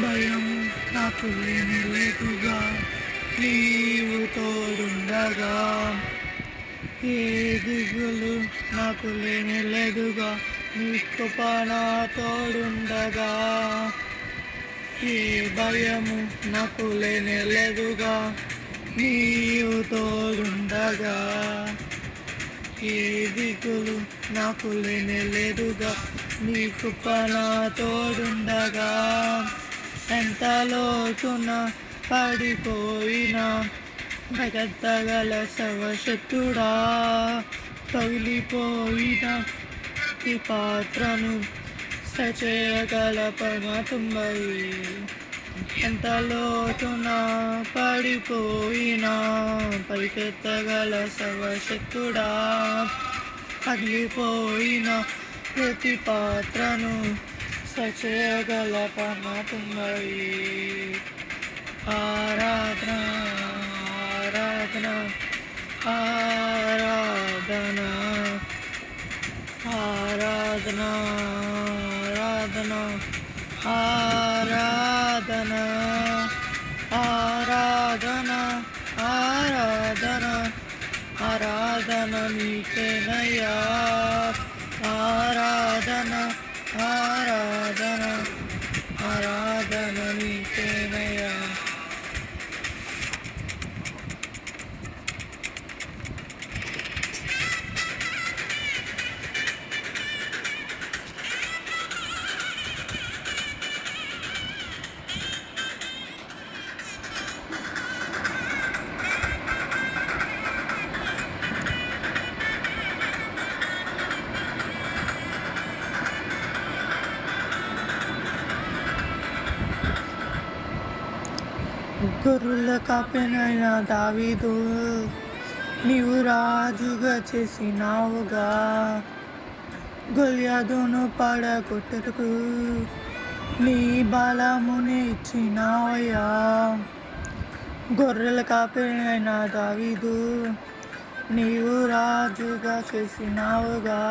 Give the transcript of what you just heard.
భయము నాకు లేని లేదుగా నీవు తోడుండగా, ఏ దిగులు నాకు లేని లేదుగా నీ కృప నా తోడుండగా, ఏ భయము నాకు లేని లేదుగా నీవు తోడుండగా, ఏ దిగులు నాకు లేని లేదుగా నీ కృప నా తోడుండగా. ఎంత లోతున పడిపోయినా బయటెత్తగల సర్వశక్తుడా, పగిలిపోయిన ఈ పాత్రను సచేయగల పరమాత్మవి. ఎంత లోతున పడిపోయినా పైకెత్తగల సర్వశక్తుడా, పగిలిపోయిన ప్రతి పాత్రను సచేయగల పరమాత్మవి. ఆరాధన ఆరాధన ఆరాధన ఆరాధన ఆరాధన ఆరాధన ఆరాధన ఆరాధన నీకేనయ్యా. ఆరాధన ఆరాధన ఆరాధన నీకేనయ్యా. గొర్రెల కాపరినైన దావీదు నీవు రాజుగా చేసినావుగా, గొల్యాదును పడగొట్టుటకు నీ బలముని ఇచ్చినావయ్యా. గొర్రెల కాపరినైన దావీదు నీవు రాజుగా చేసినావుగా.